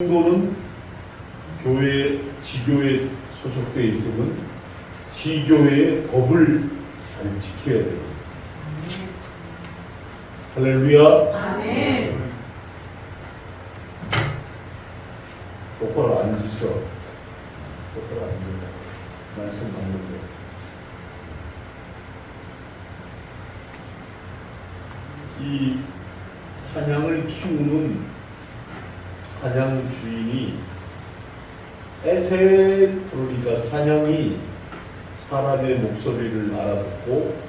성도는 교회, 지교에 소속되어 있으면 지교회의 법을 잘 지켜야 돼요. 할렐루야. 아멘. 똑바로 앉으셔. 똑바로 앉으셔. 말씀 받는데. 이 사냥을 키우는 사냥 주인이 에셀, 그러니까 사냥이 사람의 목소리를 알아듣고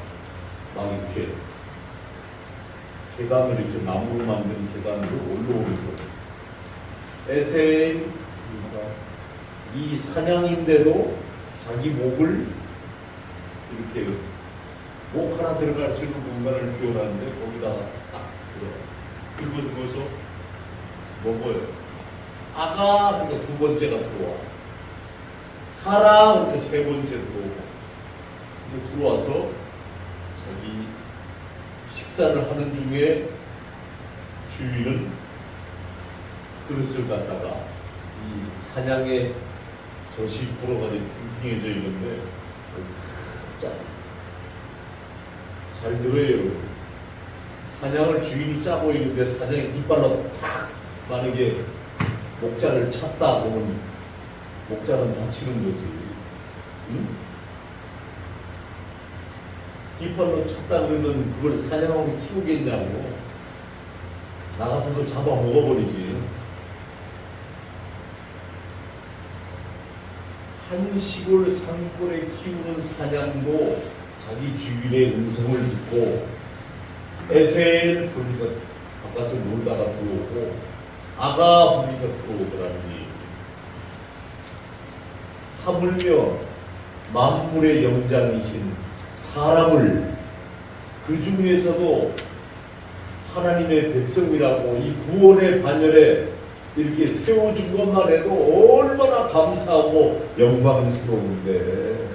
막 이렇게 계단을 이렇게 나무로 만든 계단으로 올라오는 거예요. 에셀, 그러니까 이 사냥인데도 자기 목을 이렇게 목 하나 들어갈 수 있는 공간을 비워놨는데 거기다가 딱 들어가. 그리고 거기서 먹어요. 아가, 그러니까 두 번째가 들어와. 사랑, 그러니까 세 번째 들어오고. 근데 들어와서 자기 식사를 하는 중에 주인은 그릇을 갖다가 이 사냥의 젖이 불어가지고 팽팽해져 있는데 잘 들어요. 사냥을 주인이 짜고 있는데 사냥이 이빨로 탁 만약에 목자를 찼다 보면 목자는 다치는 거지. 응? 이빨로 찼다 그러면 그걸 사냥하고 키우겠냐고. 나 같은 거 잡아 먹어버리지. 한 시골 산골에 키우는 사냥도 자기 주인의 음성을 듣고 에셀 부르니까 바깥에 놀다가 들어오고 아가 부르니까 들어오더라는 얘기. 하물며 만물의 영장이신 사람을 그 중에서도 하나님의 백성이라고 이 구원의 반열에 이렇게 세워준 것만 해도 얼마나 감사하고 영광스러운데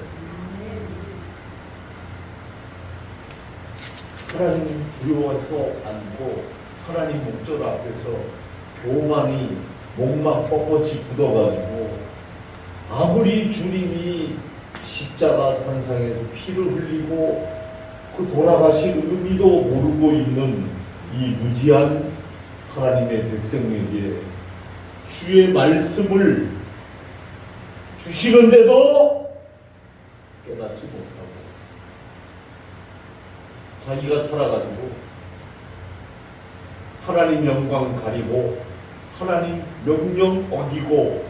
하나님 두려워하지 않고 하나님 목전 앞에서 교만이 목막 뻣뻣이 굳어가지고 아무리 주님이 십자가 산상에서 피를 흘리고 그 돌아가신 의미도 모르고 있는 이 무지한 하나님의 백성에게 주의 말씀을 주시는데도 깨닫지 못하고 자기가 살아가지고 하나님 영광 가리고 하나님 명령 어기고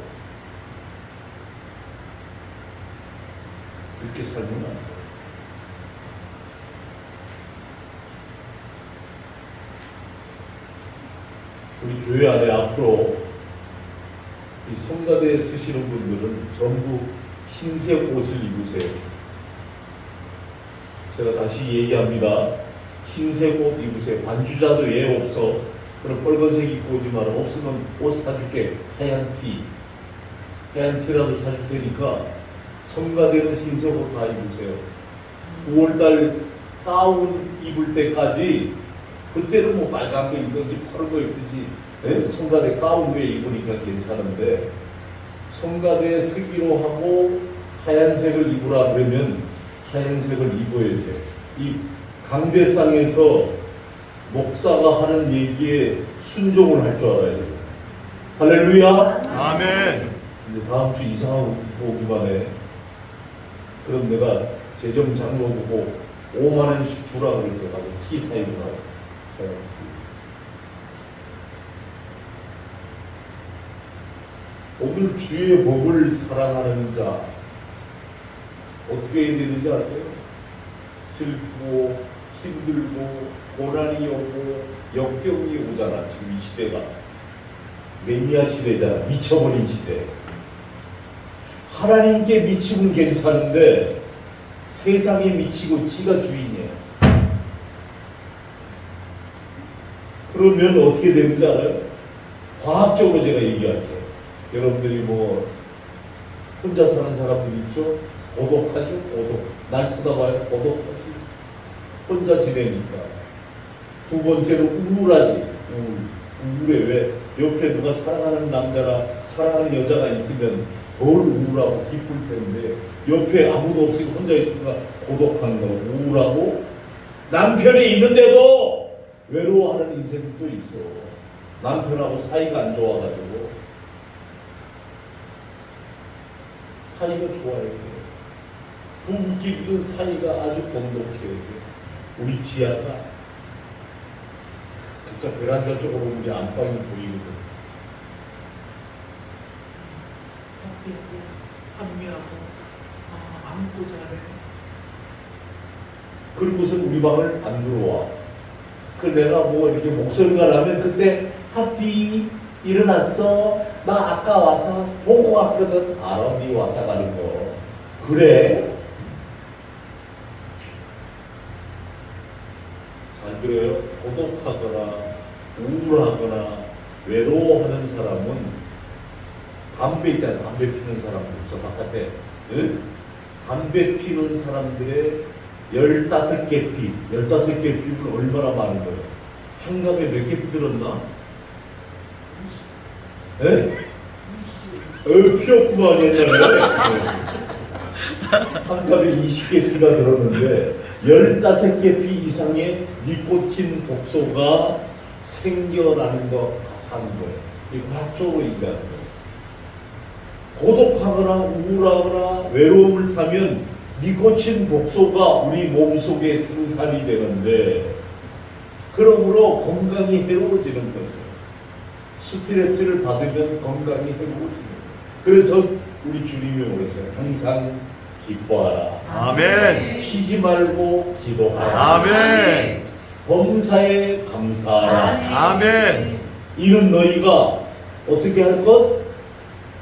이렇게 살면 안 돼요. 우리 교회 안에 앞으로 이 성가대에 쓰시는 분들은 전부 흰색 옷을 입으세요. 제가 다시 얘기합니다. 흰색 옷 입으세요. 반주자도 얘 없어. 그럼 빨간색 입고 오지 마라. 없으면 옷 사줄게. 하얀 티. 하얀 티라도 사줄 테니까 성가대는 흰색 옷 다 입으세요. 9월달 가운 입을 때까지 그때는 뭐 빨간 거 입든지 파란 거 입든지 성가대 가운 위에 입으니까 괜찮은데 성가대에 쓰기로 하고 하얀색을 입으라 그러면 하얀색을 입어야 돼. 이 강대상에서 목사가 하는 얘기에 순종을 할 줄 알아야 돼. 할렐루야. 아멘. 근데 다음 주 이상한 옷 오기만 해. 그럼 내가 재정 장로 보고 5만 원씩 주라 그럴 때 가서 티 사입으라고. 오늘 주의 법을 사랑하는 자 어떻게 해야 되는지 아세요? 슬프고 힘들고 고난이 오고 역경이 오잖아. 지금 이 시대가 매니아 시대잖아. 미쳐버린 시대. 하나님께 미치면 괜찮은데 세상에 미치고 지가 주인이야. 그러면 어떻게 되는지 알아요? 과학적으로 제가 얘기할게요. 여러분들이 뭐 혼자 사는 사람들 있죠? 고독하죠? 고독. 날 쳐다봐요? 고독하지. 혼자 지내니까. 두 번째로 우울하지. 우울해. 왜? 옆에 누가 사랑하는 남자나 사랑하는 여자가 있으면 덜 우울하고 기쁠 텐데 옆에 아무도 없으니까 혼자 있으니까 고독한 거, 우울하고 남편이 있는데도 외로워하는 인생도 있어. 남편하고 사이가 안 좋아가지고 사이가 좋아야 돼. 부부끼리는 사이가 아주 돈독해야 돼. 우리 지아가 진짜 베란다 쪽으로 우리 안방이 보이거든. 한미하고 안고 자네. 그리고서 우리 방을 안 들어와. 그 내가 뭐 이렇게 목소리가 나면 그때 하삐 일어났어. 나 아까 와서 보고 왔거든. 알아, 니 왔다 가는 거. 그래? 잘 들어요. 고독하거나 우울하거나 외로워하는 사람은 담배 있잖아요. 담배 피는 사람들. 저 바깥에. 응? 담배 피는 사람들의 15개 피. 15개 피면 얼마나 많은 거예요? 한갑에 몇 개 피 들었나? 에? 피었구만 옛날에. 한갑에 20개 피가 들었는데 15개 피 이상의 니코틴 독소가 생겨나는 것 같다는 거예요. 이 과학적으로 얘기하는 거예요. 고독하거나 우울하거나 외로움을 타면 니코틴 독소가 우리 몸속에 생산이 되는데 그러므로 건강이 해로워지는 거죠. 스트레스를 받으면 건강이 해로워지는 거예요. 그래서 우리 주님이 그러세요. 항상 기뻐하라. 아멘. 쉬지 말고 기도하라. 아멘. 범사에 감사하라. 아멘. 이는 너희가 어떻게 할 것?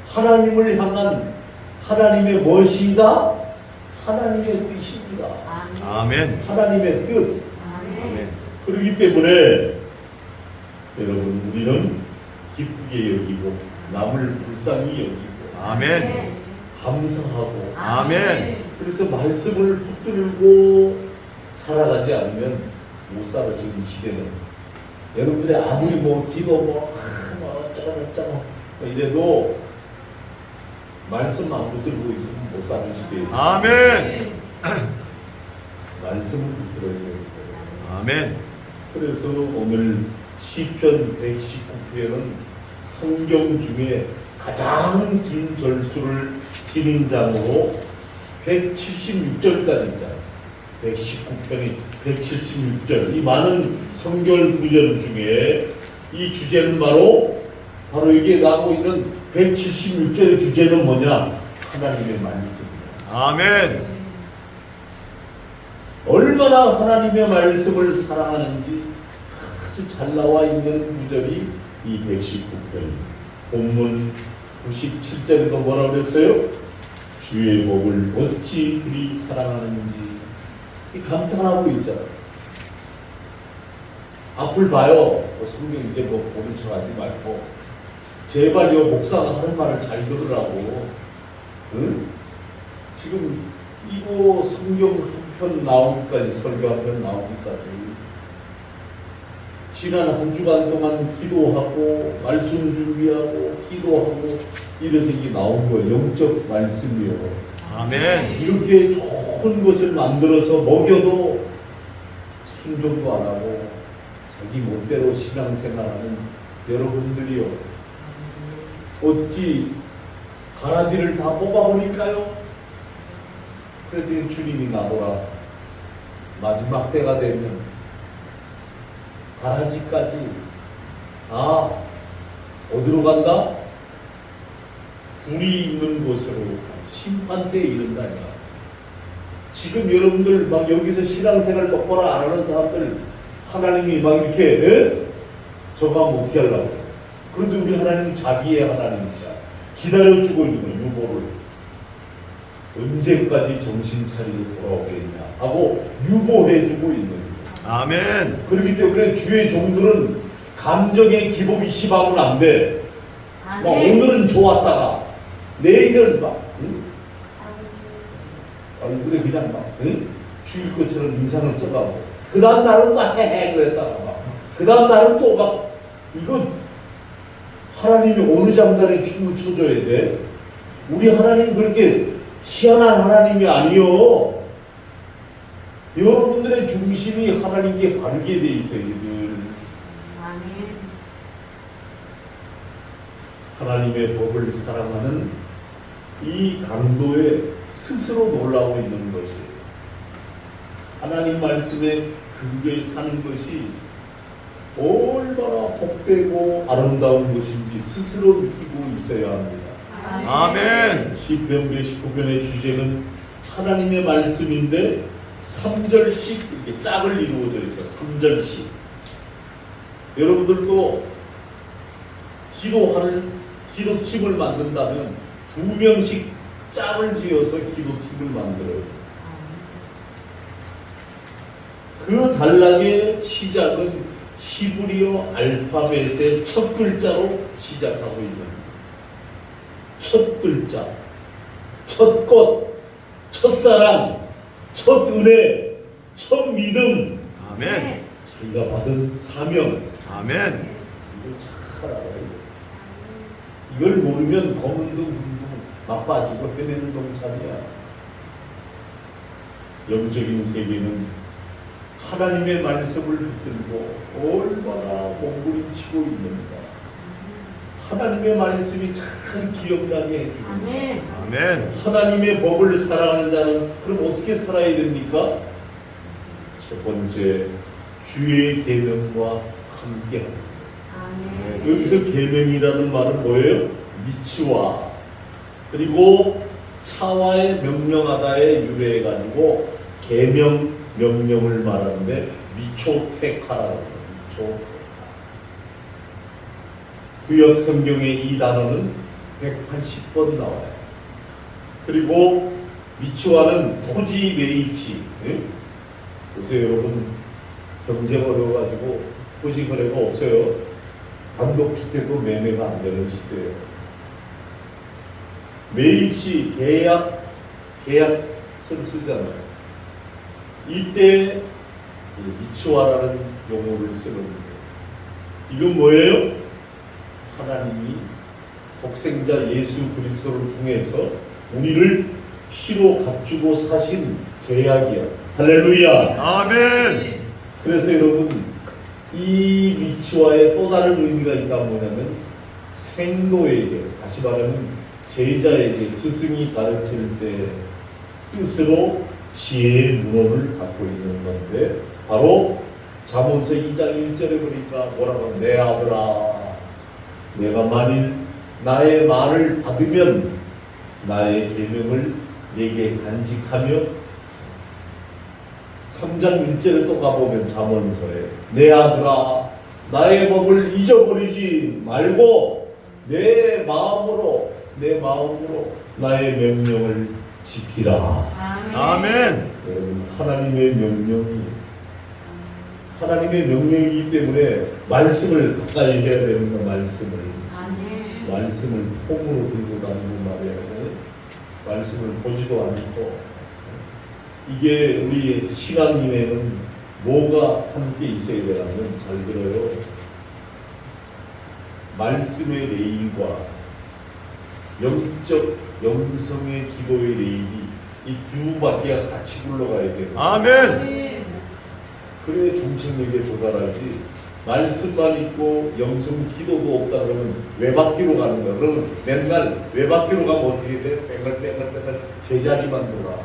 하나님을 향한 하나님의 무엇이다? 하나님의 뜻입니다. 아멘. 하나님의 뜻. 아멘. 그렇기 때문에 여러분 우리는 기쁘게 여기고 남을 불쌍히 여기고 아멘. 감사하고 아멘. 그래서 말씀을 붙들고 살아가지 않으면 못 살아. 지금 이 시대는 여러분들이 아무리 뭐 기도 뭐 어쩌고 이래도 말씀 안 붙들고 있으면 못 사는 시대예요. 아멘. 말씀을 붙들어야 돼요. 아멘. 그래서 오늘 시편 119편은 성경 중에 가장 긴 절수를 지닌 장으로 176절까지 있잖아요. 119편이 176절. 이 많은 성경 구절 중에 이 주제는 바로 이게 나오고 있는 176절의 주제는 뭐냐? 하나님의 말씀입니다. 아멘. 얼마나 하나님의 말씀을 사랑하는지 아주 잘 나와 있는 구절이 이 119편. 본문 97절에도 뭐라고 그랬어요? 주의 법을 어찌 그리 사랑하는지 감탄하고 있잖아요. 앞을 봐요. 성경 이제 뭐 보는 척 하지 말고 제발요 목사가 하는 말을 잘 들으라고. 응? 지금 이거 성경 한 편 나오기까지, 설교 한 편 나오기까지 지난 한 주간 동안 기도하고 말씀 준비하고 기도하고 이래서 이게 나온 거예요. 영적 말씀이요. 아멘. 이렇게 좋은 것을 만들어서 먹여도 순종도 안 하고 자기 멋대로 신앙생활하는 여러분들이요. 어찌 가라지를 다 뽑아버릴까요? 그런데 주님이 나보라. 마지막 때가 되면 가라지까지 어디로 간다? 불이 있는 곳으로 심판대에 이른다. 지금 여러분들 막 여기서 신앙생활 똑바로 안 하는 사람들 하나님이 막 이렇게 저거 하면 어떻게 하려고. 그런데 우리 하나님은 자비의 하나님이시야. 기다려주고 있는 거예요. 유보를. 언제까지 정신 차리고 돌아오겠냐 하고 유보해주고 있는 거예요. 아멘. 그렇기 때문에 주의 종들은 감정의 기복이 심하면 안 돼. 막 오늘은 좋았다가 내일은 막 얼굴에 그냥 막 죽일 것처럼 인상을 써가고 그 다음 날은 또 헤헤 그랬다가 막 그 다음 날은 또 막 이거 하나님이 어느 장단에 춤을 춰줘야 돼? 우리 하나님 그렇게 희한한 하나님이 아니요. 여러분들의 중심이 하나님께 바르게 돼 있어요. 늘 아멘. 하나님의 법을 사랑하는 이 강도에 스스로 놀라고 있는 것이 하나님 말씀에 근거에 사는 것이 얼마나 복되고 아름다운 것인지 스스로 느끼고 있어야 합니다. 아멘. 시편 119편의 주제는 하나님의 말씀인데 3절씩 이렇게 짝을 이루어져 있어요. 3절씩. 여러분들도 기도팀을 만든다면 2명씩 짝을 지어서 기도팀을 만들어요. 그 단락의 시작은 히브리어 알파벳의 첫 글자로 시작하고 있는 첫 글자, 첫 꽃, 첫사랑, 첫 은혜, 첫 믿음, 아멘. 자기가 받은 사명. 아멘. 이걸 잘 알아요. 이걸 모르면 검은 둥, 막빠지고 헤매는 동산이야. 영적인 세계는 하나님의 말씀을 붙들고 얼마나 몸부림치고 있는가. 하나님의 말씀이 잘 기억나게 해주는 아멘. 아멘. 하나님의 법을 사랑하는 자는 그럼 어떻게 살아야 됩니까? 첫 번째, 주의 계명과 함께합니다. 아멘. 여기서 계명이라는 말은 뭐예요? 미츠와 그리고 차와의 명령하다에 유래해가지고 계명 명령을 말하는데 미초테카라고 해요. 미초테카. 구약 성경의 이 단어는 180번 나와요. 그리고 미츠와는 토지 매입시. 요새 여러분 경제가 어려워가지고 토지 거래가 없어요. 단독주택도 매매가 안 되는 시대예요. 매입시 계약서를 쓰잖아요. 이때 미츠와라는 용어를 쓰는 거예요. 이건 뭐예요? 하나님이 독생자 예수 그리스도를 통해서 우리를 피로 값주고 사신 계약이야. 할렐루야. 아멘. 그래서 여러분 이 미츠와의 또 다른 의미가 있다 뭐냐면 생도에게, 다시 말하면 제자에게 스승이 가르칠 때 뜻으로 지혜의 문헌을 갖고 있는 건데 바로 잠언서 2장 1절에 보니까 뭐라고 하면 내 아들아 내가 만일 나의 말을 받으면 나의 계명을 내게 간직하며 3장 1절에 또 가보면 잠언서에 내 아들아 나의 법을 잊어버리지 말고 내 마음으로 나의 명령을 지키라. 아멘. 여러분 하나님의 명령이기 때문에 말씀을 가까이 해야 되는 거 아멘. 말씀을 폼으로 들고 다니고 말이야. 말씀을 보지도 않고 이게 우리 신앙인에는 뭐가 함께 있어야 되냐면 잘 들어요. 말씀의 레일과 영적 영성의 기도의 레일이 이 두 바퀴가 같이 굴러가야 돼요. 아멘. 그래야 종착역에 도달하지. 말씀만 있고 영성 기도도 없다 그러면 외바퀴로 가는 거야. 그러면 맨날 외바퀴로 가면 어떻게 돼? 뺑글뺑글 제자리만 돌아.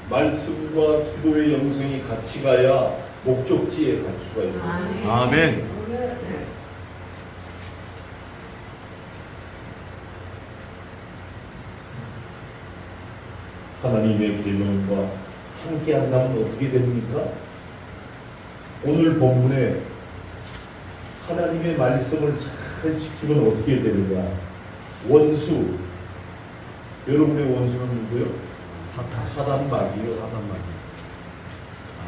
말씀과 기도의 영성이 같이 가야 목적지에 갈 수가 있는 거야. 아멘. 하나님의 계명과 함께 한다면 어떻게 됩니까? 오늘 본문에 하나님의 말씀을 잘 지키면 어떻게 되느냐? 원수, 여러분의 원수는 누구요? 사단 마귀요.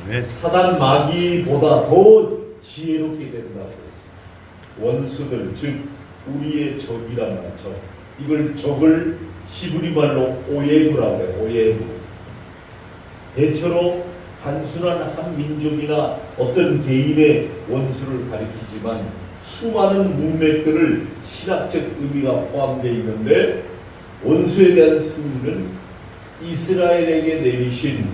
아멘. 사단 마귀보다 더 지혜롭게 된다고 했습니다. 원수들, 즉 우리의 적이란 말이죠. 이걸 적을 히브리 말로 오예브라고 해요. 오예브. 대체로 단순한 한 민족이나 어떤 개인의 원수를 가리키지만 수많은 문맥들을 신학적 의미가 포함되어 있는데, 원수에 대한 승리는 이스라엘에게 내리신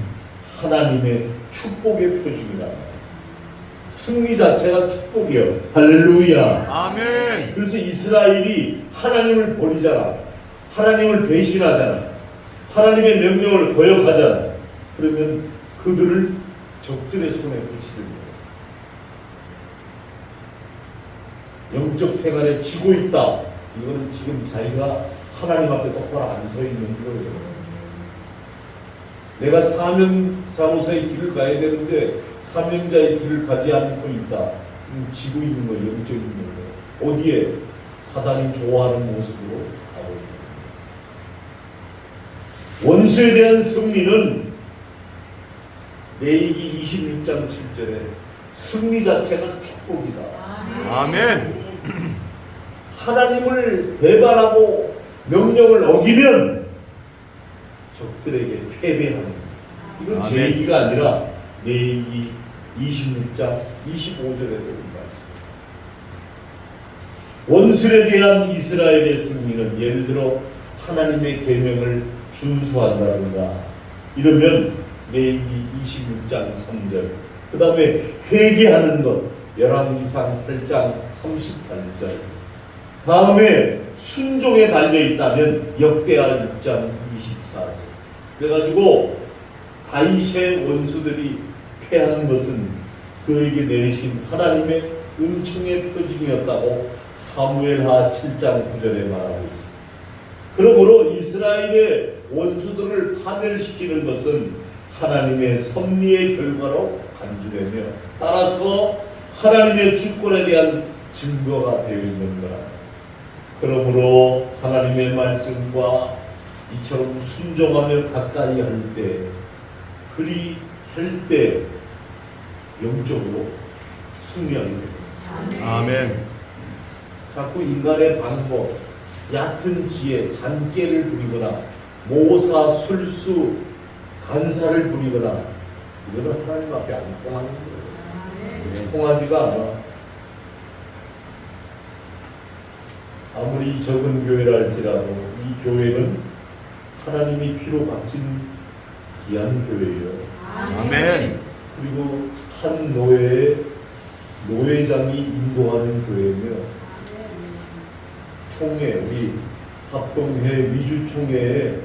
하나님의 축복의 표징이다. 승리 자체가 축복이에요. 할렐루야. 아멘. 그래서 이스라엘이 하나님을 버리잖아. 하나님을 배신하잖아. 하나님의 명령을 거역하잖아. 그러면 그들을 적들의 손에 붙이는 거예요. 영적 생활에 지고 있다. 이거는 지금 자기가 하나님 앞에 똑바로 안 서 있는 거예요. 내가 사명자로서의 길을 가야 되는데 사명자의 길을 가지 않고 있다. 지고 있는 거예요. 영적인 거예요. 어디에? 사단이 좋아하는 모습으로 가고 있는 거예요. 원수에 대한 승리는 레위기 26장 7절에 승리 자체가 축복이다. 아멘. 하나님을 배반하고 명령을 어기면 적들에게 패배하는 거예요. 이건 아멘. 제 얘기가 아니라 레위기 26장 25절에 보는 말씀. 원수에 대한 이스라엘의 승리는 예를 들어 하나님의 계명을 준수한다든가 이러면 레위기 26장 3절, 그 다음에 회개하는 것 열왕기상 8장 38절, 다음에 순종에 달려있다면 역대하 6장 24절. 그래가지고 다윗의 원수들이 패하는 것은 그에게 내리신 하나님의 은총의 표징이었다고 사무엘하 7장 9절에 말하고 있습니다. 그러므로 이스라엘의 원수들을 파멸시키는 것은 하나님의 섭리의 결과로 간주되며 따라서 하나님의 주권에 대한 증거가 되어 있는 거라. 그러므로 하나님의 말씀과 이처럼 순종하며 가까이 할 때, 그리 할 때 영적으로 승리하게 됩니다. 아멘. 자꾸 인간의 방법, 얕은 지혜, 잔꾀를 부리거나 모사, 술수, 간사를 부리거나 이거는 하나님 앞에 안 통하는 거예요. 통하지가 않아. 아무리 적은 교회라 할지라도 이 교회는 하나님이 피로 값진 귀한 교회예요. 아멘. 그리고 한 노예의 노회장이 인도하는 교회며, 총회, 우리 합동회 미주총회에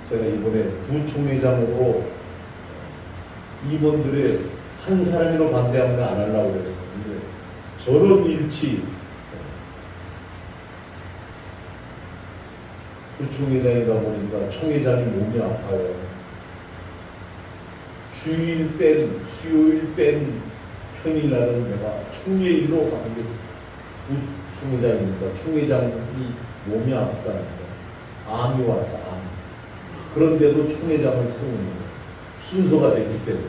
제가 이번에 부총회장으로 임원들의 한 사람으로 반대하면 안 하려고 그랬어요. 근데 저런 일치, 부총회장이다 보니까 총회장이 몸이 아파요. 주일 뺀, 수요일 뺀 평일날은 내가 총회일로 가는 게 부총회장이니까 총회장이 몸이 아프다니까. 암이 왔어, 암. 그런데도 총회장을 세우는 거예요. 순서가 됐기 때문에.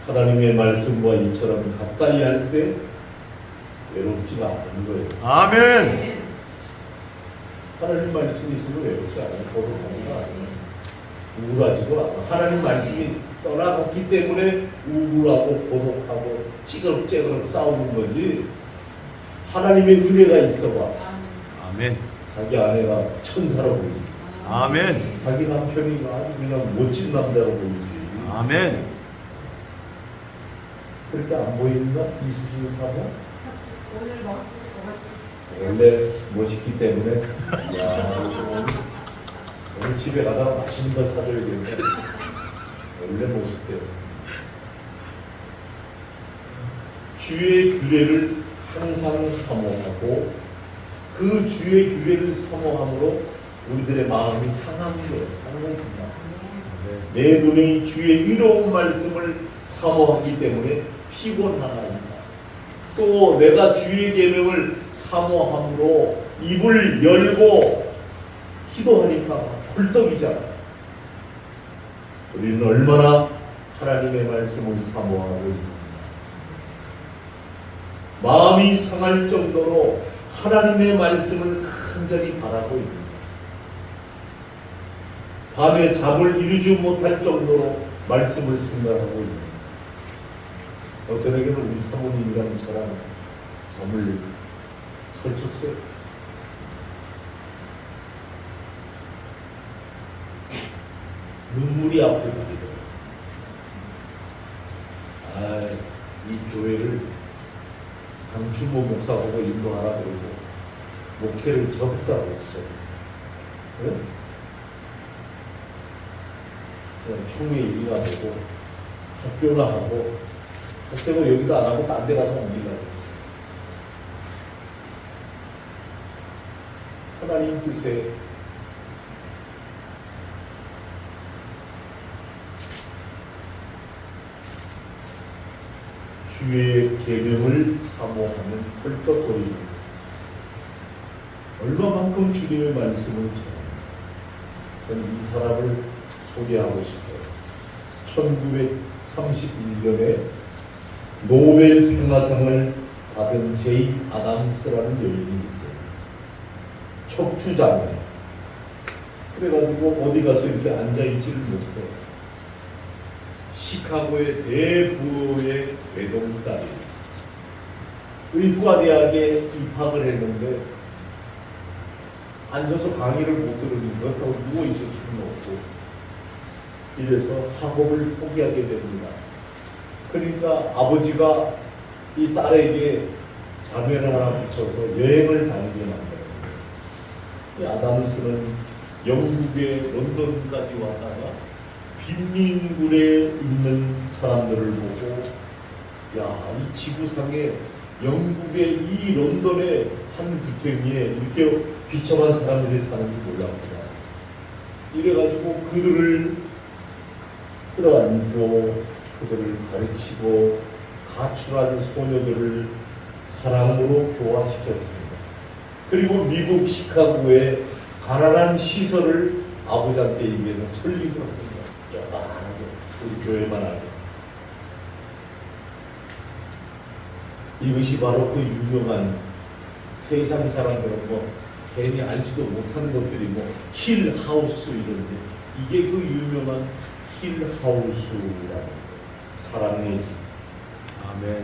하나님의 말씀과 이처럼 가까이 할 때 외롭지가 않은 거예요. 아멘. 하나님 말씀이 있으면 외롭지 않아요. 거룩하지가 않아요. 우울하지도 않아요. 하나님 말씀이 떠나갔기 때문에 우울하고 고독하고 찌그럭찌그럭 싸우는 거지. 하나님의 은혜가 있어봐. 아멘. 자기 아내가 천사로 보이지. 아멘. 자기 남편이 아주 그냥 멋진 남자로 보이지. 아멘. 그렇게 안 보이는가? 이수진 사모? 오늘 먹었어. 원래 멋있기 때문에 야, 오늘 집에 가다가 맛있는 거 사줘야 되는데 원래 멋있대요. 주의 규례를 항상 사모하고 그 주의 규례를 사모함으로 우리들의 마음이 상하는 거예요. 상해진다. 내 눈이 주의 위로운 말씀을 사모하기 때문에 피곤하나이다. 또 내가 주의 계명을 사모함으로 입을 열고 기도하니까 홀떡이잖아. 우리는 얼마나 하나님의 말씀을 사모하고 있는가. 마음이 상할 정도로 하나님의 말씀을 간절히 바라고 있는가. 밤에 잠을 이루지 못할 정도로 말씀을 생각하고 있는 저녁에는 우리 사모님이랑 저랑 잠을 설쳤어요. 눈물이 앞을 가리더라고요. 이 교회를 강춘모 목사하고 인도하라 그러고 목회를 접었다고 했어요. 네? 그냥 총회 일이나 보고 학교나 하고 할 때고 여기도 안 하고 딴 데 가서 옮기려고 했어요. 하나님 뜻에 주의 계명을 사모하는 헐떡거리는 얼마만큼 주님의 말씀을 저는 이 사람을 소개하고 싶어요. 1931년에 노벨 평화상을 받은 제인 아담스라는 여인이 있어요. 척추장애. 그래가지고 어디 가서 이렇게 앉아있지를 못해요. 시카고의 대부의 외동딸이 의과대학에 입학을 했는데 앉아서 강의를 못 들으니 그렇다고 누워있을 수는 없고 이래서 학업을 포기하게 됩니다. 그러니까 아버지가 이 딸에게 자매를 하나 붙여서 여행을 다니게 만들어요. 이 아담스는 영국의 런던까지 왔다가 빈민굴에 있는 사람들을 보고 이 지구상에 영국의 이 런던의 한 구덩이에 이렇게 비참한 사람들이 사는지 몰랐구나. 이래가지고 그들을 끌어안고 그들을 가르치고 가출한 소녀들을 사랑으로 교화시켰습니다. 그리고 미국 시카고에 가난한 시설을 아버지한테 얘기해서 설립을 합니다. 조그만하게 우리 교회만 하게. 이것이 바로 그 유명한 세상 사람들은 괜히 알지도 못하는 것들이 힐하우스 이런데 이게 그 유명한 힐하우스라는 사랑의 집. 아멘.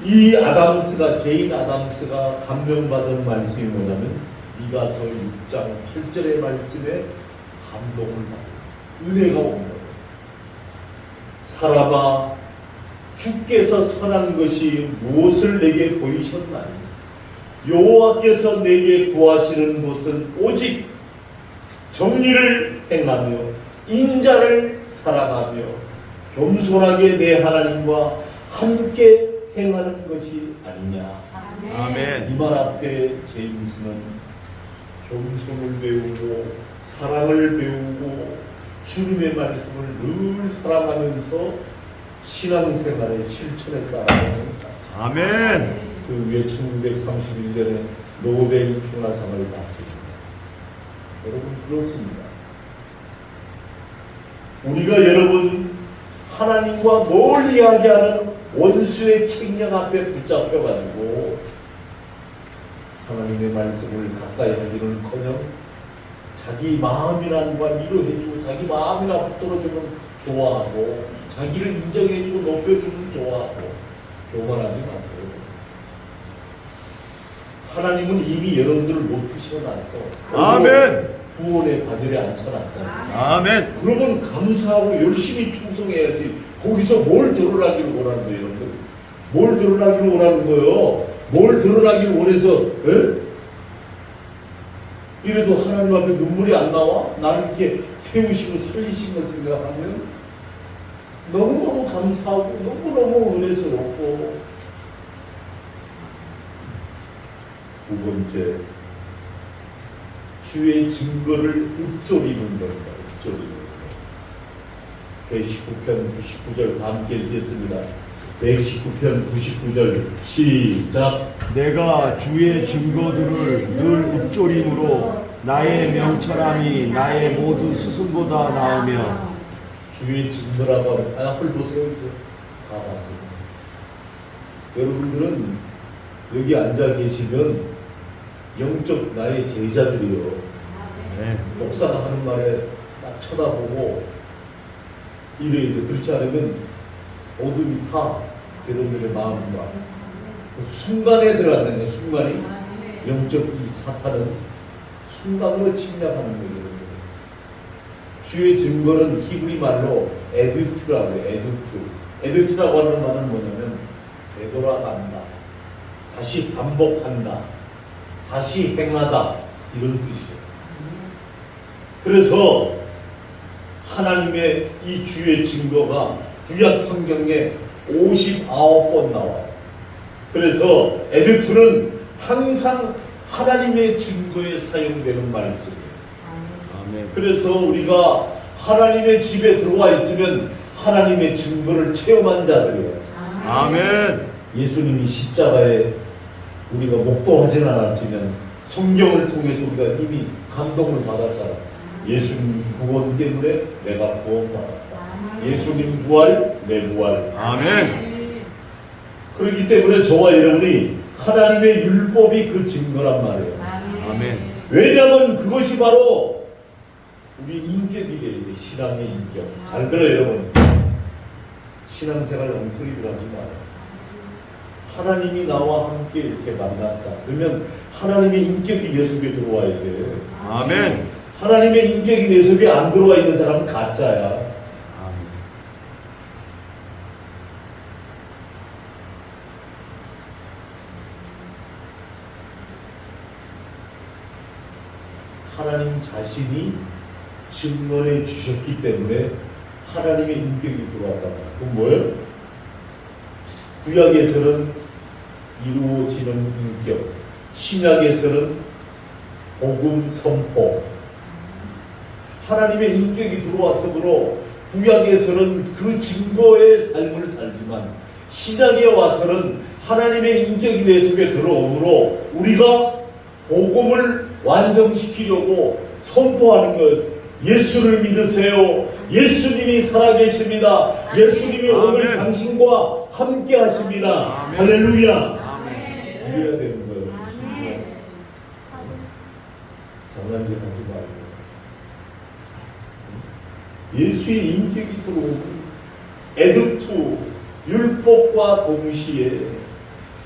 이 아담스가 제인 아담스가 감명받은 말씀이 뭐냐면 미가서 6장 8절의 말씀에 감동을 받고 은혜가 온 거예요. 사람아 주께서 선한 것이 무엇을 내게 보이셨나니 여호와께서 내게 구하시는 것은 오직 정의를 행하며 인자를 사랑하며 겸손하게 내 하나님과 함께 행하는 것이 아니냐. 아멘. 이 말 앞에 제임스는 겸손을 배우고 사랑을 배우고 주님의 말씀을 늘 사랑하면서 신앙생활에 실천했다는 사람. 아멘. 그 위에 1931년에 노벨 평화상을 받습니다. 여러분 그렇습니다. 우리가 여러분 하나님과 멀리 이야기하는 원수의 책략 앞에 붙잡혀가지고 하나님의 말씀을 가까이 하기는커녕 자기 마음이란과 위로해주고 자기 마음이나 붙들어주면 좋아하고 자기를 인정해주고 높여주면 좋아하고 교만하지 마세요. 하나님은 이미 여러분들을 높이셔놨어. 아멘. 구원의 바늘에 앉혀놨잖아요. 아멘. 그러면 감사하고 열심히 충성해야지. 거기서 뭘 드러나기를 원하는 거예요, 여러분들? 뭘 드러나기를 원하는 거예요? 뭘 드러나기를 원해서, 에? 이래도 하나님 앞에 눈물이 안 나와? 나를 이렇게 세우시고 살리신 것 생각하면 너무너무 감사하고 너무너무 은혜스럽고. 두 번째, 주의 증거를 읊조리는 겁니다. 읊조리는 거. 119편 99절 다 함께 읽겠습니다. 119편 99절 시작. 내가 주의 증거들을 늘 읊조림으로 나의 명철함이 나의 모든 수순보다 나으며. 주의 증거라고 하는 앞을 보세요. 이제 다 봤습니다. 여러분들은 여기 앉아 계시면 영적 나의 제자들이요. 네. 목사가 하는 말에 딱 쳐다보고 이래야 돼. 그렇지 않으면 어둠이 타. 여러분들의 마음과 그 순간에 들어앉는 거, 순간이 영적 이 사탄은 순간으로 침략하는 거예요. 주의 증거는 히브리 말로 에듀트라고 해요. 에듀트라고 하는 말은 뭐냐면 되돌아간다, 다시 반복한다, 다시 행하다, 이런 뜻이에요. 그래서 하나님의 이 주의 증거가 구약 성경에 59번 나와요. 그래서 에듀트는 항상 하나님의 증거에 사용되는 말씀이에요. 아멘. 그래서 우리가 하나님의 집에 들어와 있으면 하나님의 증거를 체험한 자들이에요. 아멘. 예수님이 십자가에 우리가 목도하진 않았지만 성경을 통해서 우리가 이미 감동을 받았잖아. 예수님 구원 때문에 내가 구원받았다. 예수님 부활, 내 부활. 아멘. 그렇기 때문에 저와 여러분이 하나님의 율법이 그 증거란 말이에요. 아멘. 왜냐하면 그것이 바로 우리 인격이래요. 신앙의 인격. 잘 들어요, 여러분. 신앙생활 엉터리들 하지 마요. 하나님이 나와 함께 이렇게 만났다. 그러면 하나님의 인격이 내 속에 들어와야 돼. 아멘. 하나님의 인격이 내 속에 안 들어와 있는 사람은 가짜야. 아멘. 하나님 자신이 증언해 주셨기 때문에 하나님의 인격이 들어왔단 말이야. 그럼 뭐예요? 구약에서는 이루어지는 인격, 신약에서는 복음 선포. 하나님의 인격이 들어왔으므로 구약에서는 그 증거의 삶을 살지만 신약에 와서는 하나님의 인격이 내 속에 들어오므로 우리가 복음을 완성시키려고 선포하는 것. 예수를 믿으세요. 예수님이 살아계십니다. 예수님이 오늘 아멘. 당신과 함께 하십니다. 아멘. 할렐루야. 아멘. 이래야 되는 거예요. 장난질 하지 말고. 예수의 인격이 들어오고 에듀투 율법과 동시에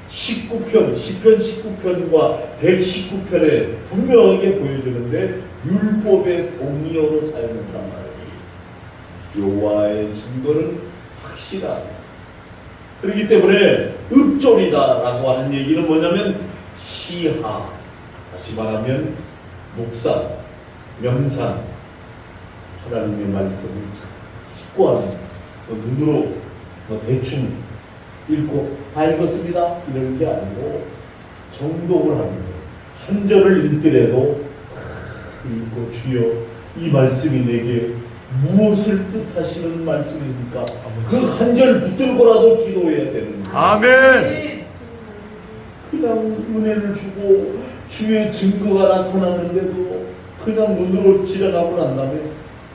19편, 시편 19편과 119편에 분명하게 보여주는데 율법의 동의어로 사용한단 말이에요. 여호와의 증거는 확실하다. 그렇기 때문에 읍조리다라고 하는 얘기는 뭐냐면 시하, 다시 말하면 묵상, 명상, 하나님의 말씀을 숙고하는 눈으로 대충 읽고 읽었습니다 이런 게 아니고 정독을 하는 거예요. 한 절을 읽더라도 읽고 주여 이 말씀이 내게 무엇을 뜻하시는 말씀입니까? 그 한 절 붙들고라도 기도해야 되는 거예요. 아멘. 그냥 은혜를 주고 주의 증거가 나타났는데도 그냥 눈으로 지나가고 난 다음에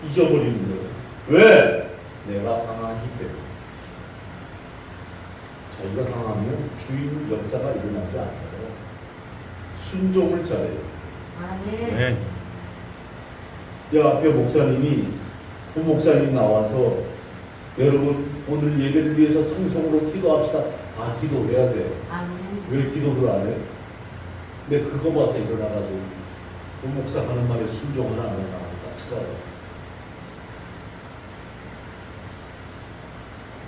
잊어버리는 거예요. 왜? 내가 강하기 때문에. 자기가 강하면 주인 역사가 일어나지 않아요. 순종을 잘해요. 아멘. 여 앞에 목사님이 부목사님 나와서 여러분 오늘 예배를 위해서 통성으로 기도합시다. 다 기도해야 돼요. 왜 기도를 안 해? 근데 그거 봐서 일어나가지고 부목사 하는 말에 순종을 안 하나 딱 쳐다봤어요.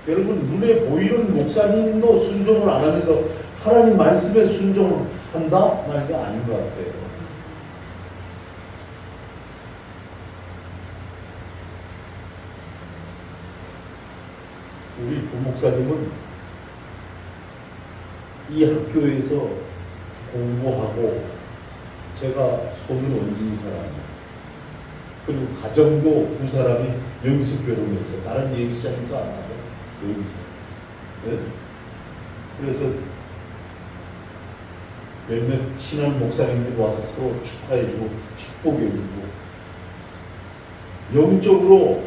여러분 눈에 보이는 목사님도 순종을 안 하면서 하나님 말씀에 순종한다? 라는 게 아닌 것 같아요. 우리 부목사님은 이 학교에서 공부하고 제가 손을 얹은 사람이에요. 그리고 가정도 두 사람이 여기서 결혼했어요. 다른 예식장에서 안 하고 여기서. 네? 그래서 몇몇 친한 목사님들이 와서 서로 축하해주고 축복해주고 영적으로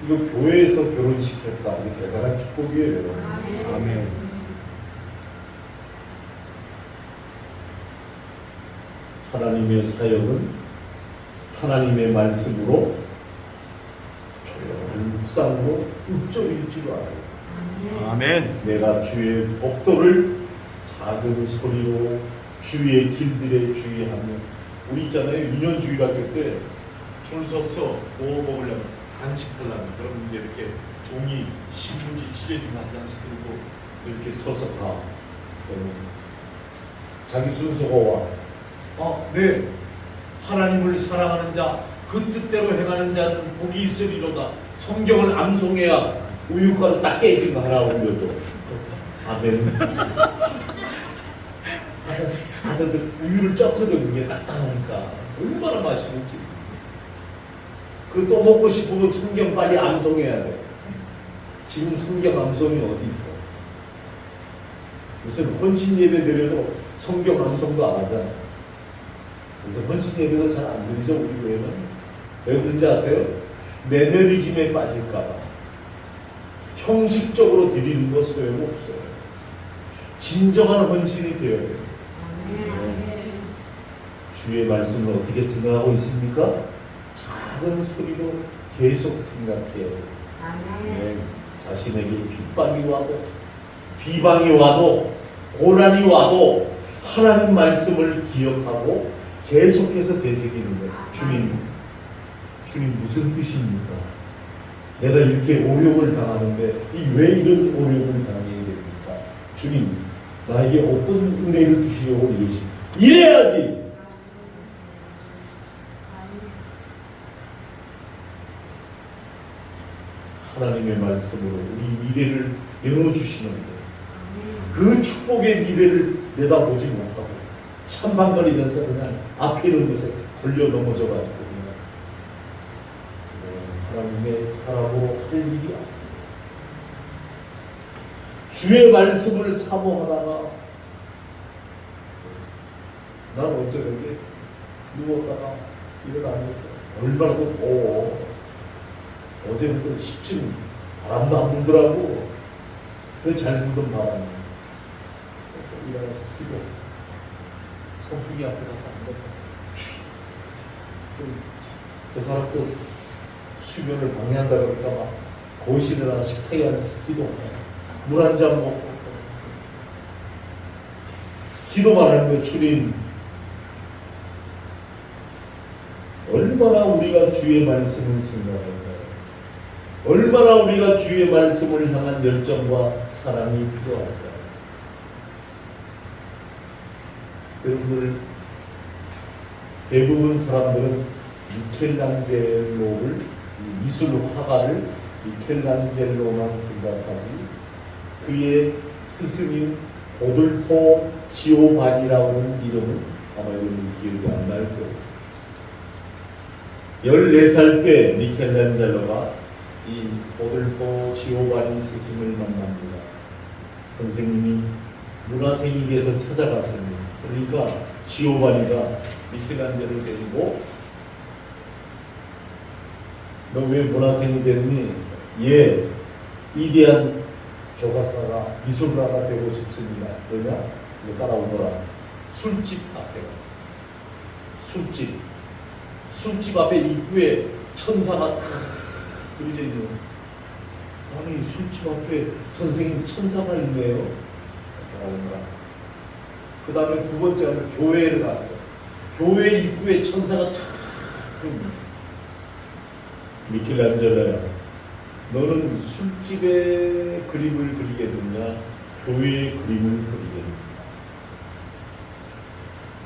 이거 교회에서 결혼시켰다. 이게 대단한 축복이에요. 여러분. 아멘. 하나님의 사역은 하나님의 말씀으로 조용한 묵상으로 읊조릴 줄 알아요. 아멘. 내가 주의 법도를 작은 소리로 주의 길들에 주의하며, 우리 있잖아요, 유년주일학교 때 줄 서서 뭐 먹으려면 간식하려면 그럼 이제 이렇게 종이 신문지 찢어주면 한 장씩 들고 이렇게 서서 가. 그러면 자기 순서가 와. 네, 하나님을 사랑하는 자, 그 뜻대로 행하는 자는 복이 있으리로다. 성경을 암송해야 우유가루 딱 깨진 거 하나 올려줘. 아멘. 아들 우유를 쪘거든. 그게 딱딱하니까 얼마나 맛있는지. 그 또 먹고 싶으면 성경 빨리 암송해야 돼. 지금 성경 암송이 어디 있어? 무슨 헌신 예배 드려도 성경 암송도 안 하잖아. 그래서 헌신 예배도 잘 안 드리죠, 우리 교회는. 왜 그런지 아세요? 매너리즘에 빠질까봐. 형식적으로 드리는 거 소용없어요. 진정한 헌신이 되어야 돼요. 주의 말씀을 어떻게 생각하고 있습니까? 작은 소리로 계속 생각해야 돼요. 자신에게 핍박이 와도, 비방이 와도, 고난이 와도 하나님 말씀을 기억하고 계속해서 되새기는 거예요. 주님 무슨 뜻입니까? 내가 이렇게 오욕을 당하는데 왜 이런 오욕을 당해야 됩니까? 주님, 나에게 어떤 은혜를 주시려고 이래야지. 하나님의 말씀으로 우리 미래를 열어주시는 거예요. 그 축복의 미래를 내다보지 못하고 찬방거리면서 그냥 앞에 있는 것에 걸려 넘어져가지고 그냥 하나님의 사람으로 할 일이 아니에요. 주의 말씀을 사모하다가 난 어쩌게 누웠다가 일어나면서 얼마나 더 더워. 어제부터 10층 바람도 안 불더라고. 그 잘 불던 바람이 일어나서 키고 선풍기 앞에 가서 앉았다. 저 사람 또 수면을 방해한다 그럴까 봐 거실에 나가 식탁에 앉아서 기도하고 물 한 잔 먹고 기도만 하는 거예요. 주님, 얼마나 우리가 주의 말씀을 생각할까요? 얼마나 우리가 주의 말씀을 향한 열정과 사랑이 필요할까요? 여러분들, 대부분 사람들은 미켈란젤로를, 미술 화가를 미켈란젤로만 생각하지, 그의 스승인 보돌토 지오바니라는 이름은 아마 여러분 기억이 안 날 거예요. 14살 때 미켈란젤로가 이 보돌토 지오바니 스승을 만납니다. 선생님이 문화생에게서 찾아갔습니다. 그러니까 지오바니가 미켈란젤로를 데리고 너 왜 문화생이 됐니? 예, 위대한 조각가가 미술가가 되고 싶습니다. 그러냐? 이거 따라오더라. 술집 앞에 갔어. 술집 앞에 입구에 천사가 탁 그려져 있는. 아니, 술집 앞에 선생님 천사가 있네요. 따라오더라. 그 다음에 두 번째 가면 교회를 갔어. 교회 입구에 천사가 탁. 미켈란젤로야, 너는 술집의 그림을 그리겠느냐, 교회의 그림을 그리겠느냐.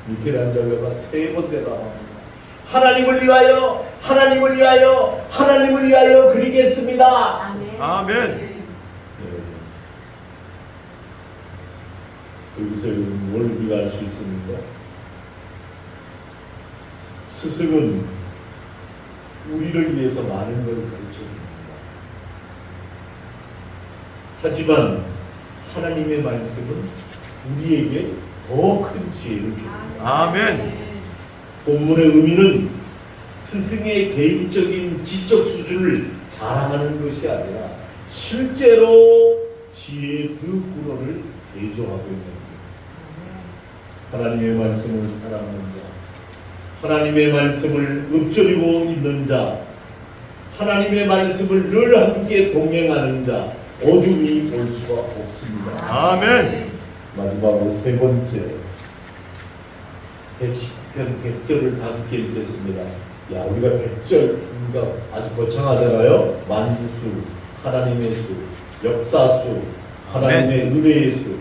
미켈란젤로가 3번 대답합니다. 하나님을 위하여, 하나님을 위하여, 하나님을 위하여 그리겠습니다. 아멘. 여기서 뭘 우리가 알 수 있습니까? 스승은 우리를 위해서 많은 걸 가르쳐줍니다. 하지만 하나님의 말씀은 우리에게 더 큰 지혜를 줍니다. 아멘. 본문의 의미는 스승의 개인적인 지적 수준을 자랑하는 것이 아니라 실제로 지혜의 그 근원을 대조하고 있는 겁니다. 하나님의 말씀을 사랑하는 자, 하나님의 말씀을 읊조리고 있는 자, 하나님의 말씀을 늘 함께 동행하는 자, 어둠이 올 수가 없습니다. 아멘. 마지막으로 세 번째, 110편 100절을 다 함께 읽겠습니다. 야, 우리가 100절 아주 거창하잖아요. 만주수, 하나님의 수, 역사수, 하나님의 은혜의 수.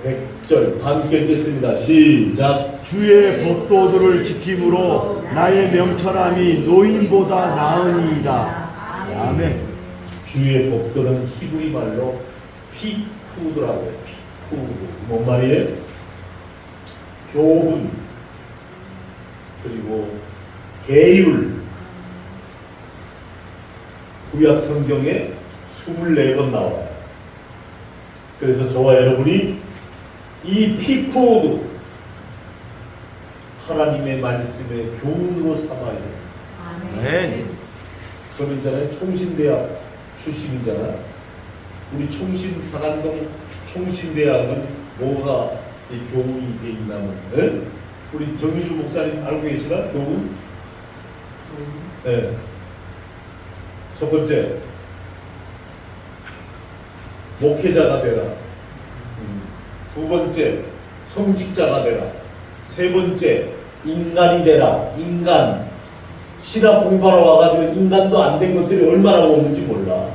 100절 다 함께 읽겠습니다. 시작. 주의 법도들을 지킴으로 나의 명철함이 노인보다 나으니이다. 아멘. 주의 법도는 히브리 말로 피쿠드라고 해요. 피쿠드. 뭔 말이에요? 교훈, 그리고 계율. 구약 성경에 24번 나와요. 그래서 저와 여러분이 이 피쿠드, 하나님의 말씀의 교훈으로 삼아야 돼요. 아멘. 저는 있잖아요, 총신대학 출신이잖아요. 우리 총신 사단동 총신대학은 뭐가 이 교훈이 돼 있냐면, 네? 우리 정의주 목사님 알고 계시나? 교훈? 네. 첫 번째, 목회자가 되라. 두 번째, 성직자가 되라. 세 번째, 인간이 되라. 인간. 신학 공부하러 와가지고 인간도 안 된 것들이 얼마나 많은지 몰라.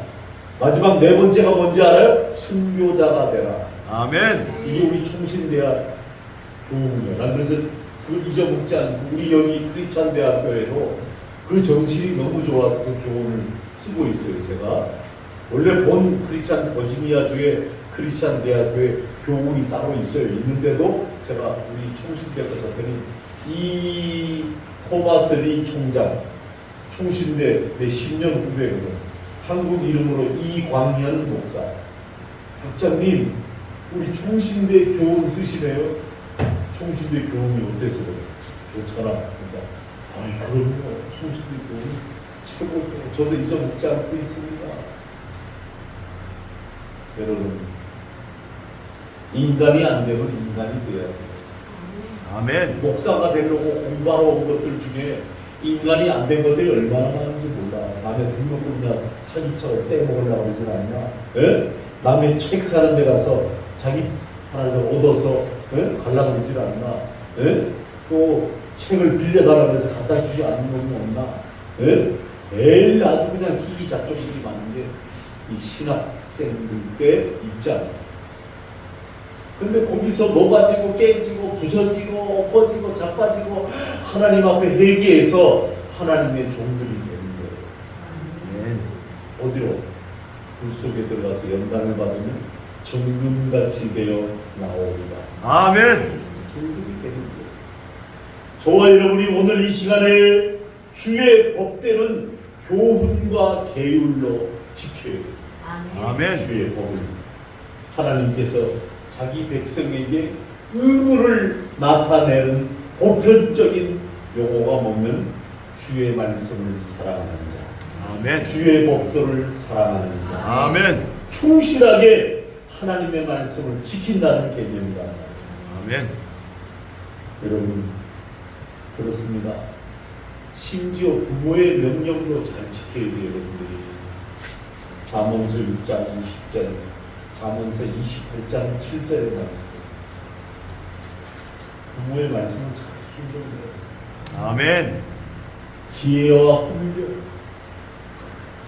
마지막 네 번째가 뭔지 알아요? 순교자가 되라. 아멘. 이게 우리 총신대학 교훈이에요. 난 그래서 그 잊어먹지 않고 우리 여기 크리스찬 대학교에도 그 정신이 너무 좋아서 그 교훈을 쓰고 있어요. 제가 원래 본 크리스찬 버지니아주의 크리스찬 대학교에 교훈이 따로 있어요. 있는데도 제가 우리 총신대학교 갔더니 이 토마스 리 총장, 총신대 내 10년 후배거든. 한국 이름으로 이광현 목사. 박장님, 우리 총신대 교훈 쓰시네요. 총신대 교훈이 어때서 그래? 좋잖아. 그러니까, 아이, 그럼요. 총신대 교훈 최고죠. 저도 잊어먹지 않고 있습니다. 여러분, 인간이 안 되면 인간이 돼야 돼요. 아멘. 목사가 되려고 공부하러 온 것들 중에 인간이 안 된 것들이 얼마나 많은지 몰라. 남의 등록금 그냥 사기처럼 떼먹으려고 그러진 않나? 예? 남의 책 사는 데 가서 자기 하나를 얻어서 가려고 그러질 않나? 예? 또 책을 빌려달라고 해서 갖다 주지 않는 놈이 없나? 예? 매일 아주 그냥 희귀작종들이 많은데 이 신학생들 때 입장. 근데 거기서 녹아지고 깨지고 부서지고 엎어지고 자빠지고 하나님 앞에 회개해서 하나님의 종들이 되는 거예요. 아멘. 어디로? 불 속에 들어가서 연단을 받으면 정금같이 되어 나오리라. 아멘. 종들이 되는 거예요. 저와 여러분이 오늘 이 시간에 주의 법대는 교훈과 계율로 지켜야 돼요. 아멘. 주의 법을 하나님께서 자기 백성에게 의무를 나타내는 보편적인 용어가 뭐냐면 주의 말씀을 사랑하는 자, 아멘. 주의 법도를 사랑하는 자, 아멘. 충실하게 하나님의 말씀을 지킨다는 개념이다. 아멘. 여러분, 그렇습니다. 심지어 부모의 명령도 잘 지켜야 돼요, 여러분들이. 잠언서 6장 20절, 잠언서 28장 7절에 나왔어요. 부모의 말씀은 잘 순종해요. 아멘. 지혜와 훈교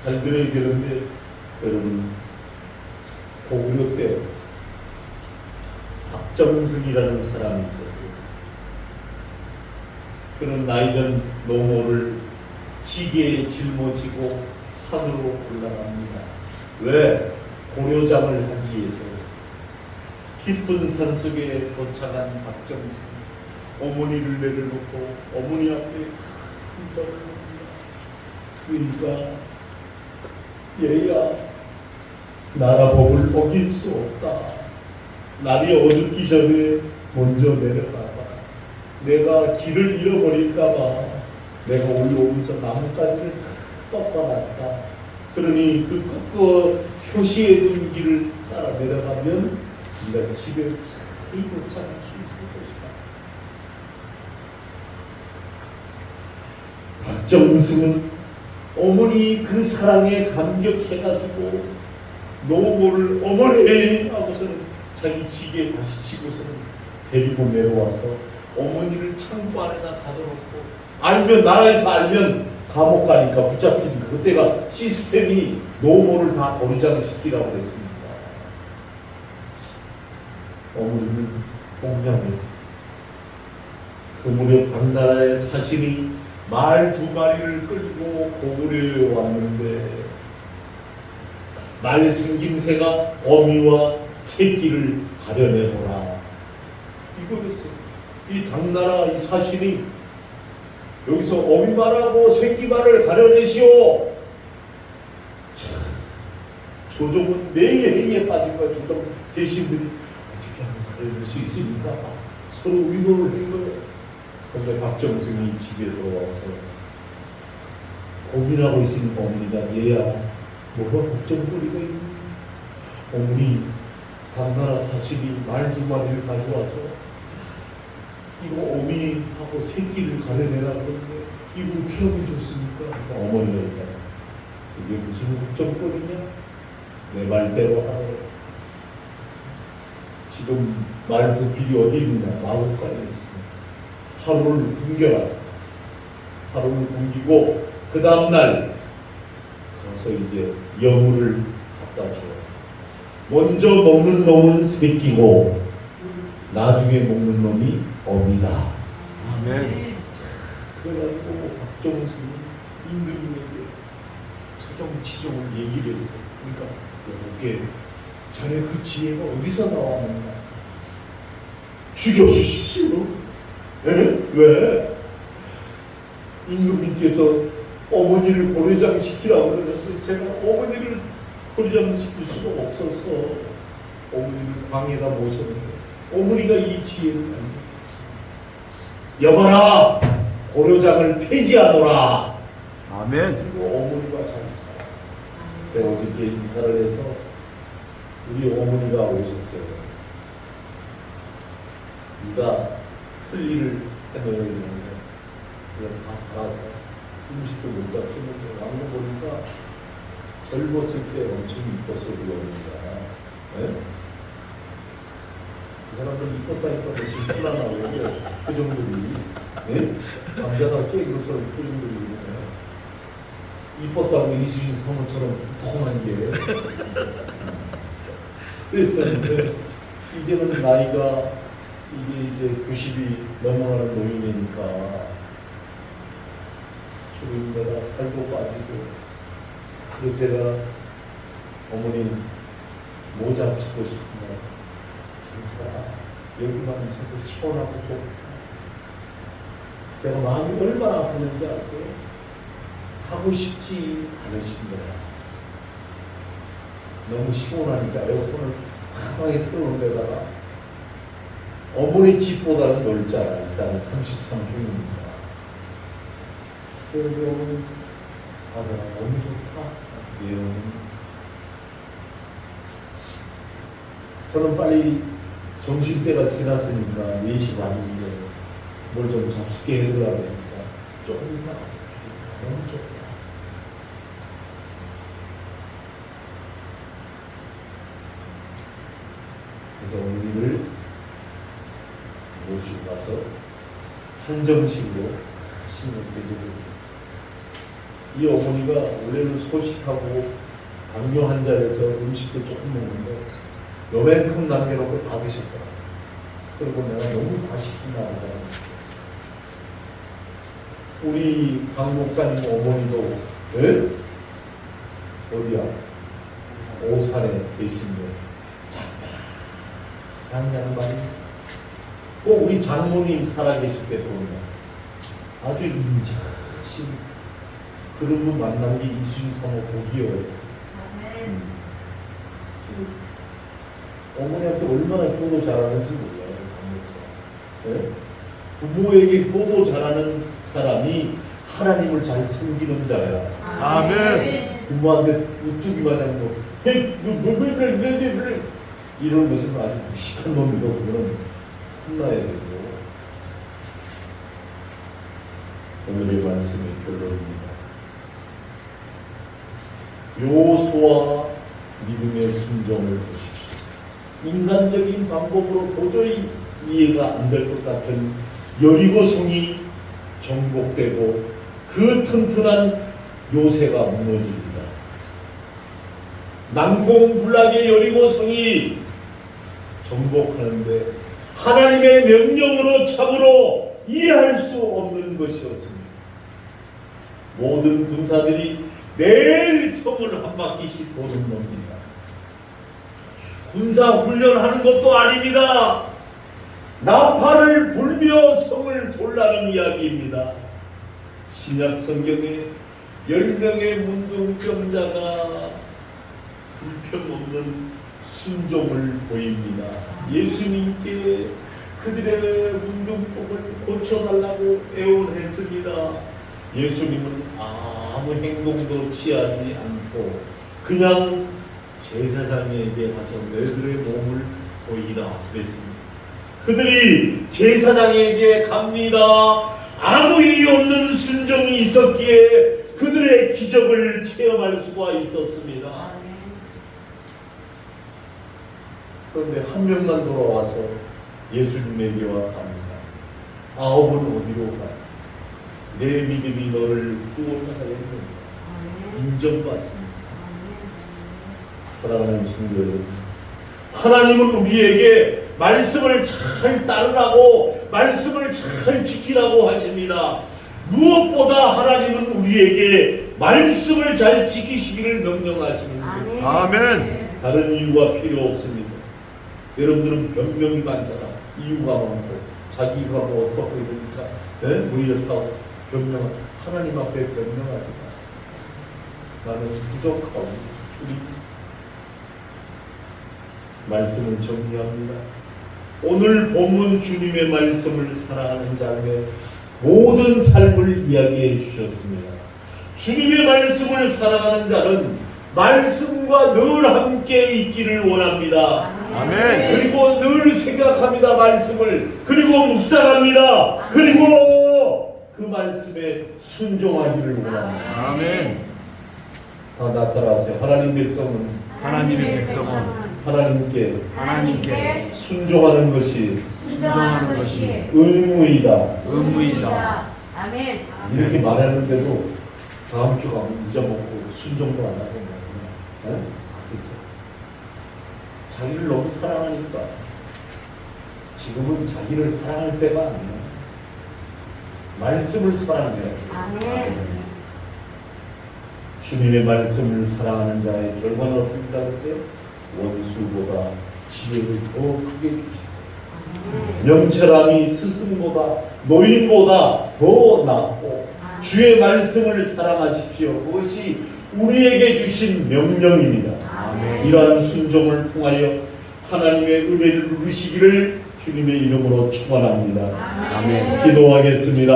잘 들어야 되는데, 여러분, 고구려 때 박정승이라는 사람이 있었어요. 그는 나이든 노모를 지게에 짊어지고 산으로 올라갑니다. 왜? 고려장을 하기 위해서. 깊은 산속에 도착한 박정승, 어머니를 내려놓고 어머니 앞에 큰 절을 합니다. 그러니까 얘야, 나라 법을 어길 수 없다. 날이 어둡기 전에 먼저 내려가봐. 내가 길을 잃어버릴까봐 내가 올라오면서 나뭇가지를 다 꺾어놨다. 그러니 그 꺾어 표시해둔 길을 따라 내려가면 네가 집에 무사히 도착할 수 있을 것이다. 박정승은 어머니 그 사랑에 감격해가지고 노모를 어머니 하고서는 자기 지게 다시 치고서는 데리고 내려와서 어머니를 창고 안에다 가둬놓고, 알면 나라에서 알면 감옥 가니까 붙잡히니까, 그때가 시스템이 노모를 다 고리장시키라고 그랬으니까 어머니를 봉양했어. 그 무렵 당나라의 사신이 말 2마리를 끌고 고구려에 왔는데 말 생김새가 어미와 새끼를 가려내보라, 이거였어. 이 당나라 이 사신이 여기서 어미 말하고 새끼 말을 가려내시오. 자, 조정은 매일매일에 빠진 거야. 조정 대신들이 어떻게 하면 가려낼 수 있습니까? 서로 의논을 한 거예요. 그런데 박정승이 집에 들어와서 고민하고 있으니까 어머니가, 얘야 뭐가 걱정거리가 있니? 어머니, 당나라 사신이 말 2마리를 가져와서 이거 어미하고 새끼를 가려내라고 하는데 이거 어떻게 하면 좋습니까? 그러니까 어머니가 있다. 이게 무슨 걱정거리냐? 내 말대로 하래. 지금 말도 길이 어디 있느냐? 마곡간에 있습니다. 하루를 굶겨라. 하루를 굶기고 그 다음날 가서 이제 여물을 갖다 줘. 먼저 먹는 놈은 새끼고 나중에 먹는 놈이 어미다. 아멘. 그래가지고 박정승이 임금님에게 처정치정을 얘기를 했어. 그러니까 여보게, 자네 그 지혜가 어디서 나왔는가? 죽여주십시오. 에? 왜? 임금님께서 어머니를 고려장 시키라고 그러는데 제가 어머니를 고려장 시킬 수가 없어서 어머니를 광에다 모셨는데 어머니가 이 지혜를 알려주셨어요. 여봐라, 고려장을 폐지하노라. 아멘. 그리고 어머니가 잘 살아. 제가 어저께 인사를 해서 우리 어머니가 오셨어요. 네가 틀니를 해놓으려 했는데 그냥 다 갈아서 음식도 못 잡수는데 나온 거 보니까 젊었을 때 엄청 이뻤어 우리 어머니가. 네? 그 사람들 이뻤다니까 뭐 지금 큰일 나고 표정들이, 네? 잠자다 깨인 것처럼 표정들이 이러네. 이뻤다고 이수진 사모처럼 통통한 게 그랬었는데 이제는 나이가 이게 이제 90이 넘어가는 노인이니까 주름에다 살도 빠지고, 그래서 제가 어머니 뭐 잡수고 싶나, 진짜 여기만 있어도 시원하고 좋다. 제가 마음이 얼마나 아프는지 아세요? 하고 싶지 않으신 거야. 너무 시원하니까 에어컨을 가만히 틀어놓은 데다가 어머니 집보다는 넓잖아. 일단 33평입니다. 그러면 아들아 너무 좋다. 예언. 저는 빨리 점심때가 지났으니까 4시 반인데 뭘 좀 잡숫게 해달라고 하니까 조금 이따 가서 너무 좋다. 그래서 어머니를 모시고 가서 한정식으로 신을 배제해드렸어요. 이 어머니가 원래는 소식하고 당뇨 환자라서 음식도 조금 먹는데 요만큼 남겨놓고 다 드셨더라고요. 그리고 내가 너무 과식했나 보다. 우리 강 목사님 어머니도 에? 어디야? 오산에 계신데 장난 양반이 꼭 우리 장모님 살아계실 때 보면 아주 인자하신 그런 분 만난 게 이수진 사모 복이요. 어머니한테 얼마나 효도 잘하는지 몰라요. 강 목사. 네? 부모에게 효도 잘하는 사람이 하나님을 잘 섬기는 자야. 아멘. 부모한테 우뚝이 마냥 뭐 이런 것은 아주 무식한 놈이고 그거는 혼나야 되고. 오늘의 말씀의 결론입니다. 요수와 믿음의 순종을 보십시오. 인간적인 방법으로 도저히 이해가 안 될 것 같은 여리고성이 정복되고 그 튼튼한 요새가 무너집니다. 난공불락의 여리고성이 정복하는데 하나님의 명령으로 참으로 이해할 수 없는 것이었습니다. 모든 군사들이 매일 성을 한 바퀴씩 도는 겁니다. 군사 훈련하는 것도 아닙니다. 나팔을 불며 성을 돌라는 이야기입니다. 신약 성경에 10명의 문둥병자가 불평없는 순종을 보입니다. 예수님께 그들의 문둥병을 고쳐달라고 애원했습니다. 예수님은 아무 행동도 취하지 않고 그냥 제사장에게 가서 너희들의 몸을 보이라 그랬습니다. 그들이 제사장에게 갑니다. 아무 이유 없는 순종이 있었기에 그들의 기적을 체험할 수가 있었습니다. 그런데 한 명만 돌아와서 예수님에게와 감사. 9은 어디로 가? 내 믿음이 너를 구원하게 했는가? 인정받습니다. 사랑하는 성도 여러분, 하나님은 우리에게 말씀을 잘 따르라고, 말씀을 잘 지키라고 하십니다. 무엇보다 하나님은 우리에게 말씀을 잘 지키시기를 명령하십니다. 아멘. 다른 이유가 필요 없습니다. 여러분들은 변명이 많잖아. 이유가 많고 자기가 뭐 어떻게 되니까 뭐 이렇다고 변명하고, 하나님 앞에 변명하지 마세요. 나는 부족하고 줄이지. 말씀을 정리합니다. 오늘 본문 주님의 말씀을 사랑하는 자의 모든 삶을 이야기해 주셨습니다. 주님의 말씀을 사랑하는 자는 말씀과 늘 함께 있기를 원합니다. 아멘. 그리고 늘 생각합니다. 말씀을. 그리고 묵상합니다. 그리고 그 말씀에 순종하기를 원합니다. 아멘. 다 나타나세요. 하나님 백성은 하나님의 백성은 하나님께 순종하는 것이 순종하는 것이 의무이다. 의무이다. 아멘. 이렇게 말하는데도 다음 주가 잊어먹고 순종도 안 하고 말이야. 자기를 너무 사랑하니까. 지금은 자기를 사랑할 때가 아니야. 말씀을 사랑해야 돼. 아멘. 주님의 말씀을 사랑하는 자의 결과는 어떻게 되겠어요? 원수보다 지혜를 더 크게 주시고, 명철함이 스승보다 노인보다 더 낫고, 주의 말씀을 사랑하십시오. 그것이 우리에게 주신 명령입니다. 아멘. 이러한 순종을 통하여 하나님의 은혜를 누리시기를 주님의 이름으로 축원합니다. 아멘. 기도하겠습니다.